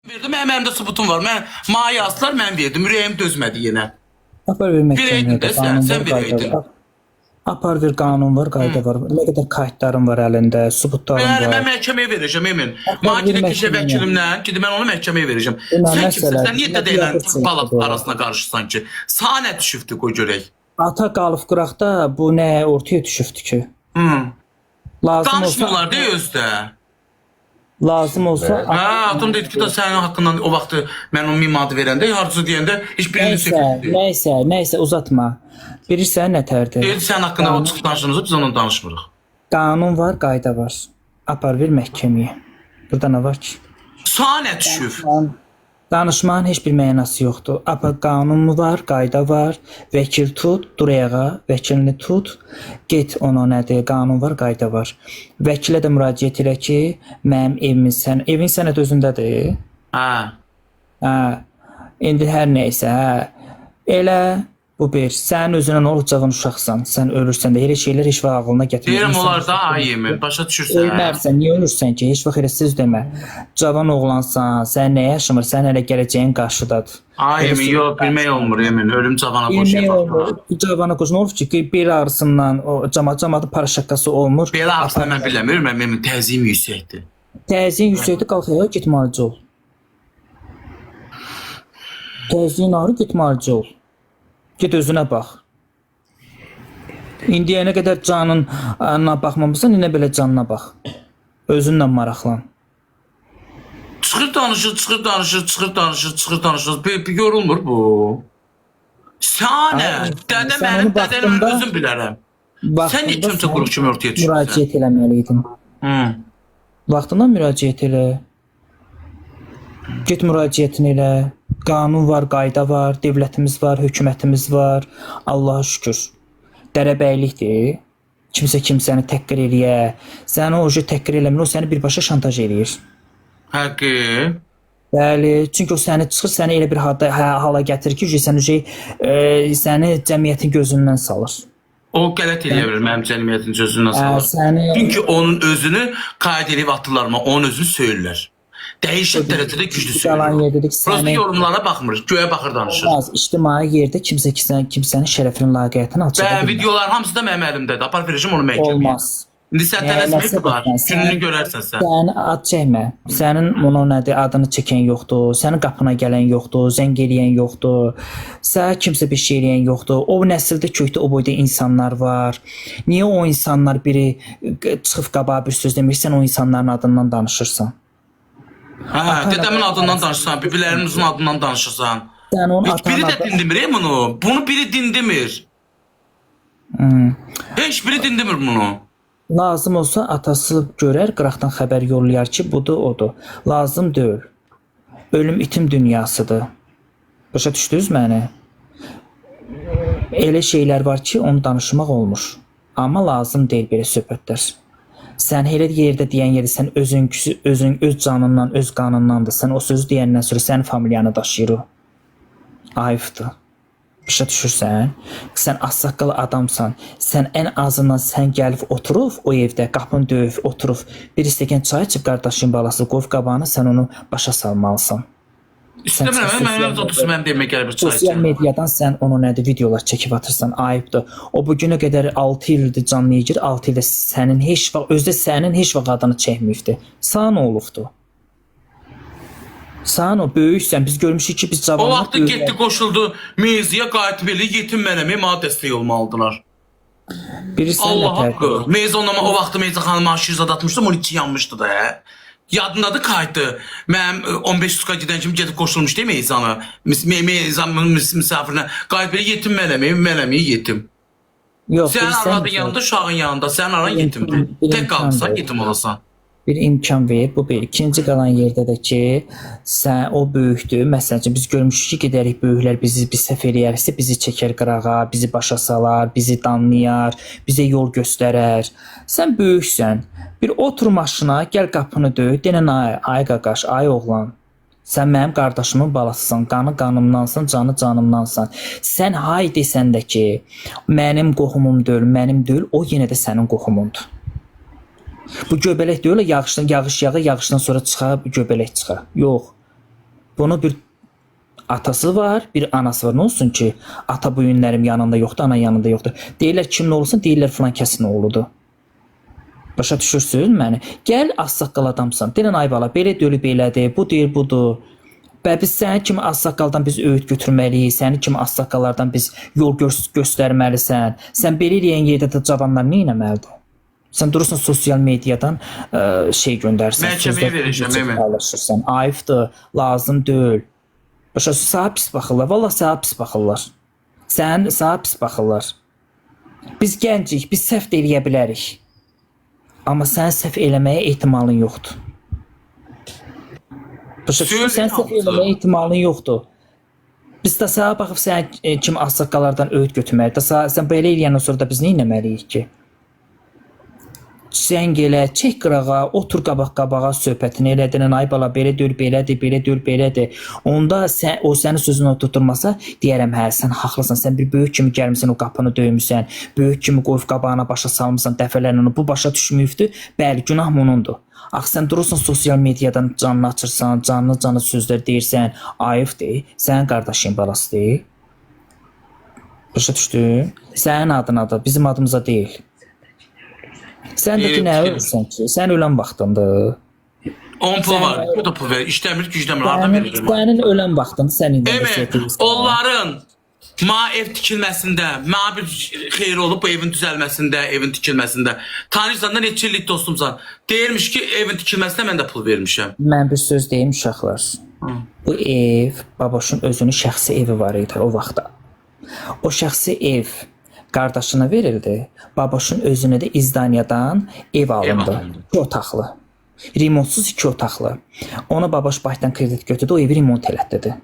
Verdim, əlimdə sübutum var. Mənə yazdılar, mən verdim. Ürəyim dözmədi yenə. Apar bir Verəydin də sən verəydin. Apar bir qanun var, qayda var. Nə qədər kayıtların var əlində, sübutların var. Mən məhkəməyə verəcəm, Emin. Mənə kişi vəkilimdən, gidib mən onu məhkəməyə verəcəm. Sən kimsən, sən niyə də ilə bala arasına qarışırsan ki? Sağ nə düşübdü, qoy görək. Ata qalıb qıraqda bu nə ortaya düşübdü ki? Danışmırlar deyə özdə. Lazım olsa... Atam dedi ki, da sənin haqqından o vaxtı mən o 1000 manatı verəndə, harcı deyəndə heç birini söküldü. Nəysə, uzatma. Bilirsən nətərdir? Deyildi, sənin haqqında o çıxıb danışdığınızı biz onunla danışmırıq. Qanun var, qayda var. Apar bir məhkəməyə. Burada nə var ki? Sağ nə düşüb? Danışmanın heç bir mənası yoxdur. Apar qanun mu var, qayda var. Vəkil tut, dur ayağa, vəkilini tut. Get ona nədir, qanun var, qayda var. Vəkilə də müraciət elə ki, mənim evin sənət özündədir. İndi hər neysə, elə bu bir. Sənin özünə nə olacağın uşaqsan. Sən ölürsən də, elə şeylər heç vaxt ağlına gətirmir. Deyirəm olar da, Emin, başa düşürsən. Ölmərsən, niyə ölürsən ki? Heç vaxt elə siz demə. Cavan oğlansan, sən nə yaşamır, sən hələ gələcəyin qarşıdadır. Emin, yox, bilmək olmur, Emin. Ölüm cavana qoşuyor. Cavana qoşun olur ki, bel ağrısından, camaatın paraşakası olmur. Bel ağrısından mən bilemiyorum, Emin, təziyim yüksəkdir. Təziyin yüksəkdir, qalxaya getməlici ol. Təziyin ağrı getməlici ol. Get özünə bax. İndiyənə qədər canına baxmamısan, yine belə canına bax. Özünlə maraqlan. Çıxır danışır. Bir yorulmur bu. Sənə, dədə mənim dədənim özüm bilərəm. Sən niyə kimsə qrup kimi ortaya düşürsən? Müraciət eləməliydin. Vaxtından müraciət elə. Get müraciətini elə. Qanun var, qayda var, devlətimiz var, hökumətimiz var. Allaha şükür. Dərəbəylikdir. Kimsə kimsəni təhqir eləyə. Səni o təhqir eləmir, o səni birbaşa şantaj eləyir. Həqqi. Bəli, çünki o səni çıxır, səni elə bir hala gətirir ki, səni cəmiyyətin gözündən salır. O qələt eləyə bilir mənim cəmiyyətin gözündən salır. Çünki onun özünü qayd edib atırlarma, onun özünü söylürlər. Dəyişik dərəcədə güclü söylüyor. Prosta yorumlara baxmır, göyə baxır danışır. İctimai yerdə kimsənin şərəfinin laqiyyətini açığa bilmir. Videoların hamısı da mənim əlimdədir. Apar verəcəm onu məhkəməyə. Olmaz. İndi sən tələsməkdir var, gününü görərsən sən. Sən ad çəkmə. Sənin bunu nədir, adını çəkən yoxdur, sənin qapına gələn yoxdur, zəng eləyən yoxdur, sənə kimsə bir şey eləyən yoxdur. O nəsildə kökdə o boyda insanlar var. Niyə o insanlar biri çıxıb qabağa bir söz demir, sən o insanların adından danışırsan? Dədəmin adından danışırsan, bibilərimizin adından danışırsan. Biri də dindimir bunu. Bunu biri dindimir. Heç biri dindimir bunu. Lazım olsa atası görər, qıraqdan xəbər yollayar ki, budur, odur. Lazım deyil. Ölüm itim dünyasıdır. Başa düşdünüz məni? Elə şeylər var ki, onu danışmaq olmur. Amma lazım deyil belə söhbətlər. Sən elə yerdə deyən yerdə sən özün öz canından, öz qanındandır. Sən o sözü deyəndən sonra sənin familiyanı daşıyır o. Ayıbdır. Başa düşürsən? Sən ağsaqqalı adamsan. Sən ən azından sən gəlib oturub o evdə, qapını döyüb oturub bir stəkan çay içib qardaşın balası qoyub qabağına sən onu başa salmalısan. İstəmirəm, mənim otursun, mənim demə gəlib çay içib. Sosial mediyadan sən onu nədir, videolar çəkib atırsan, ayıbdır. O bugünə qədər 6 ildir canlı yigir, 6 ildə sənin heç vaxt, özdə sənin heç vaxt adını çəkməyibdir. Sağ nə olubdur? Sən o böyüksən, biz görmüşük ki, biz cavanlar... O vaxtı getdi, qoşuldu, meyziyə qayıtıb elə yetim mənəmi, mənə dəstək olmalıdılar. Allah haqqı. Meyzi onlama, o vaxtı Meyzi xanıma aşirzad atmışdım, 12 yanmışdı da. Yadındadır qayıtdı. Mənim 15 sutka gedən kimi gedib qoşulmuşdu Meyzanı. Meyzanın misafirinə. Qayıtıb elə yetim mənəmi, yetim. Sən aradın yanında, uşağın yanında, sən aran yetimdir. Tək qalırsan, yetim olasan. Bir imkan ver, bu bir. İkinci qalan yerdə də ki, sən o böyükdür. Məsələn ki, biz görmüşük ki, gedərik böyüklər bizi bir səhv eləyərsə, bizi çəkər qırağa, bizi başa salar, bizi danlayar, bizə yol göstərər. Sən böyüksən. Bir otur maşına, gəl qapını döy, denən ay qaqaş, ay oğlan. Sən mənim qardaşımın balasısan, qanı qanımdansan, canı canımdansan. Sən hay desən də ki, mənim qohumum deyil, mənim deyil, o yenə də sənin qohumundur. Bu göbələk deyil, yağış yağı, yağışdan sonra çıxar, göbələk çıxar. Yox. Bunu bir atası var, bir anası var. Nə olsun ki, ata bu günlərim yanında yoxdur, ana yanında yoxdur. Deyirlər kimin olursan, deyirlər filan kəsin oğludur. Başa düşürsünüz məni? Gəl az-saqqal adamsan. Deyirən ay bala, belə dölüb elədir, bu deyir, budur. Biz səni kimi az-saqqaldan biz öğüt götürməliyik, səni kimi az-saqqallardan biz yol göstərməlisən. Sən belə eləyən yerdə də cavanlar nə etməlidir? Sən durursan sosial mediadan şey göndərsən. Məhkəməyə verəcəm, paylaşırsan. Ayıbdır, lazım deyil. Başa sənə pis baxırlar. Vallahi sənə pis baxırlar. Sənə pis baxırlar. Biz gəncik, biz səhv də eləyə bilərik. Amma sən səhv eləməyə ehtimalın yoxdur. Başa düşürsən, sən səhv eləməyə ehtimalın yoxdur. Biz də sənə baxıb sən kimi az-saqqallardan öğüt götürməliyik. Sən belə eləyəndən sonra da biz nə etməliyik ki? Sən gələ, çək qırağa, otur qabaq-qabağa söhbətini elədin. Ay bala, belə deyil, belədir, belə deyil, belədir. Onda o sənin sözünü tuturmasa, deyərəm, hə, sən haqlısan, sən bir böyük kimi gəlmişsən, o qapını döymüsən, böyük kimi qoyub qabağına başa salmışsan, dəfələrlə onu, bu başa düşməyibdir. Bəli, günah onundur. Ax, sən durursan sosial mediadan canını açırsan, canlı sözlər deyirsən, ayıbdır, sənin qardaşın balasıdır. Başa düşdün? Sənin adına da, bizim adımıza deyil. Sən də ki, nə ölürsən ki? Sən ölən vaxtındır. 10 pul var, o da pul verir. İşləmir, gücləmir, hardan verir? Sənin ölən vaxtındır, sən indi onların ev tikilməsində, mənə bir xeyri olub, bu evin düzəlməsində, evin tikilməsində. Tanıyırsan da neçə illik dostumsan. Deyirmiş ki, evin tikilməsinə mən də pul vermişəm. Mən bir söz deyim, uşaqlar. Bu ev, babaşın özünün şəxsi evi var idi o vaxtda. O şəxsi ev qardaşına verildi. Babaşın özünə də İzdaniyadan ev alındı. 2 otaqlı. Remontsuz 2 otaqlı. Ona babaş başdan kredit götürdü, o evi remont elətdirdi.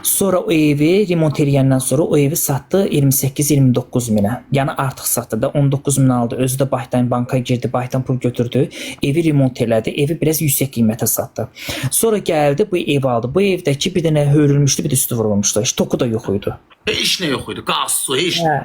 Sonra o evi remont eləyəndən sonra o evi satdı 28-29 minə. Yəni artıq satdı da 19 min aldı. Özü də başdan banka girdi, başdan pul götürdü. Evi remont elədi. Evi biraz yüksək qiymətə satdı. Sonra gəldi bu evi aldı. Bu evdəki bir dənə hörülmüşdü, bir də üstü vurulmuşdu. Heç toku da yox idi. Heç nə yox idi. Qaz, su, heç nə.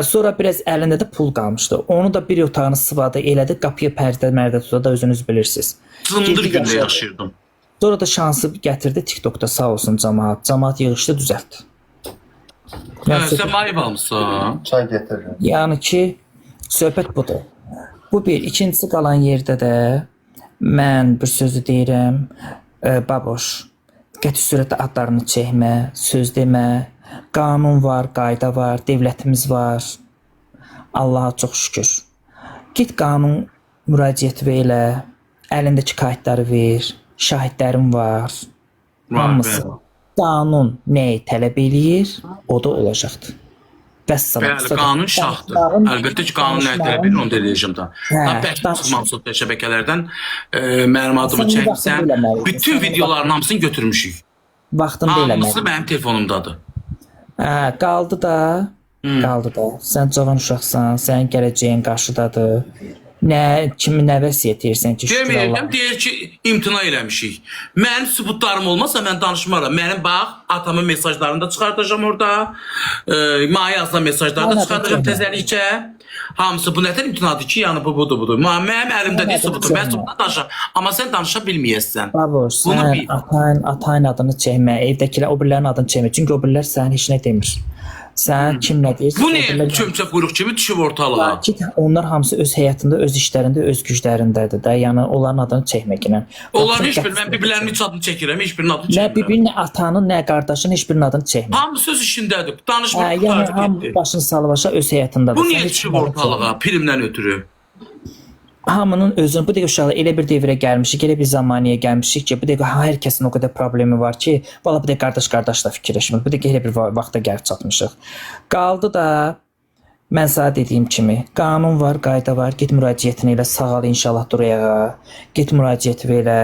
Sonra biraz əlində də pul qalmışdı. Onu da bir otağını sıvadı, elədi. Qapıya pərdə tutdu da özünüz bilirsiniz. Zındır gündə yaşayırdım. Sonra da şansı gətirdi TikTokda, sağ olsun cəmaət. Cəmaət yığışdı, düzəltdi. Sən ayıb almışsan. Çay gətirirəm. Yəni ki, söhbət budur. Bu bir. İkincisi qalan yerdə də mən bir sözü deyirəm. Baboş, qəti sürətdə adlarını çəkmə, söz demə. Qanun var, qayda var, devlətimiz var. Allaha çox şükür. Git qanun müraciət elə, əlindəki kayıtları ver. Şahidlərim var. Hamısı. Qanun nəyi tələb eləyir, o da olacaqdır. Bəli, qanun şahdır. Əlbəttə ki, qanun nəyi tələb edir, onu da eləyəcəm da. Çıxmam sosial şəbəkələrdən mənim adımı çəksən, bütün videoların hamısını götürmüşük. Vaxtında eləməli. Hamısı mənim telefonumdadır. Qaldı da, sən cavan uşaqsan, sənin gələcəyin qarşıdadır. Kimi nə vəsiyyət edirsən ki, şükür Allah. Deyir ki, imtina eləmişik. Mənim sübutlarım olmasa mən danışmaram. Mənim bax, atamın mesajlarını da çıxardacağım orada. Mənə yazılan mesajları da çıxardacağım təzəlikcə. Hamısı bu nətər imtinadır ki, yəni bu budur. Mənim əlimdə deyil sübutum. Mən sübutdan danışam. Amma sən danışa bilməyəsən. Baboş, sən atayın adını çəkmə, evdəkilər o birilərin adını çəkmə. Çünki o birilər sənin heç nə demir. Sən kim nə deyirsən? Bu nə? Çömçə quyruq kimi düşüb ortalığa. Onlar hamısı öz həyatında, öz işlərində, öz güclərindədir də. Yəni onların adını çəkməklə. Onların heç bir, mən bir-birlərinin heç adını çəkirəm, heç birinin adını çəkmirəm. Nə bir-birinin atanın, nə qardaşın heç birinin adını çəkmir. Hamısı öz işindədir. Danışmır. Yəni hamı başını salı başa öz həyatındadır. Bu niyə düşüb ortalığa? Primdən ötürü. Hamının özünün, bu dəqiqə uşaqlar elə bir devrə gəlmişik, elə bir zamaniyə gəlmişik ki, bu dəqiqə hər kəsin o qədər problemi var ki, valla bu dəqiqə qardaş da fikirləşmir. Bu dəqiqə elə bir vaxta gəlib çatmışıq. Qaldı da, mən sənə dediyim kimi, qanun var, qayda var, get müraciətini elə, sağal inşallah duraya, get müraciətini elə,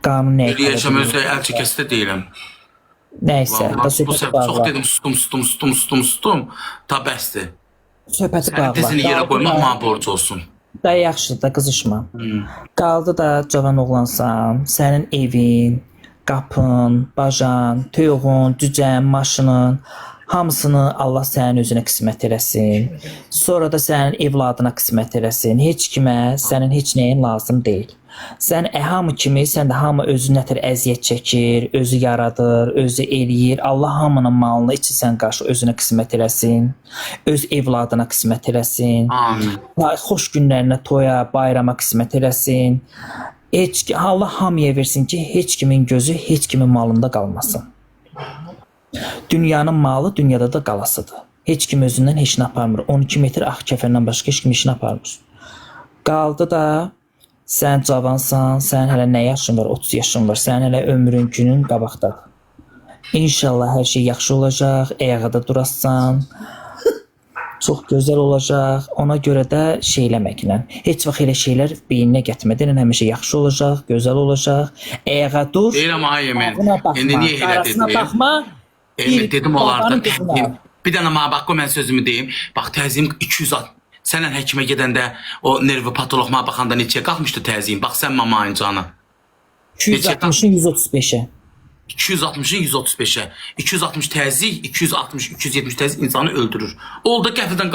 qanun nəyə qədər? Eləyəcəm, özü əl çəkəsi də deyiləm. Nəysə, da söhbəti bağla. Çox dedim, sustum, ta bəsdir. Söhbəti bağla. Sən dizini yerə qoymaq mənə borc olsun. Da yaxşıdır da, qızışma. Qaldı da cavan oğlansan, sənin evin, qapın, bajan, toyuğun, cücən, maşının, hamısını Allah sənin özünə qismət eləsin. Sonra da sənin evladına qismət eləsin. Heç kimə sənin heç nəyin lazım deyil. Sən hamı kimi, sən də hamı özü nətər əziyyət çəkir, özü yaradır, özü eləyir. Allah hamının malını içisən qarşı özünə qismət eləsin. Öz evladına qismət eləsin. Amin. Xoş günlərinə, toya, bayrama qismət eləsin. Allah hamıya versin ki, heç kimin gözü heç kimin malında qalmasın. Dünyanın malı dünyada da qalasıdır. Heç kim özündən heç nə aparmır. 12 metr ağ kəfəndən başqa heç kim işini aparmır. Qaldı da sən cavansan, sən hələ nə yaşın var? 30 yaşın var. Sən hələ ömrün günün qabaqdadır. İnşallah hər şey yaxşı olacaq, ayağa da durasan. Çox gözəl olacaq. Ona görə də şeyləməklə. Heç vaxt elə şeylər beyninə gətirmədən həmişə yaxşı olacaq, gözəl olacaq. Ayağa dur. Deyirəm ay mən. İndi niyə elə Qarasına dedim? baxma. Dedim onlardan. babanın qızına. Bir dənə mənə bax, mən sözümü deyim. Bax, təzim 260. Sənən həkimə gedəndə o nervi patoloqma baxanda neçəyə qalxmışdı təzim? Bax, sən mamayın canı. 260-ın 135-ə. 260-ın 135-ə. 260 təzyiq, 260, 270 təzyiq insanı öldürür. Oldu qəfildən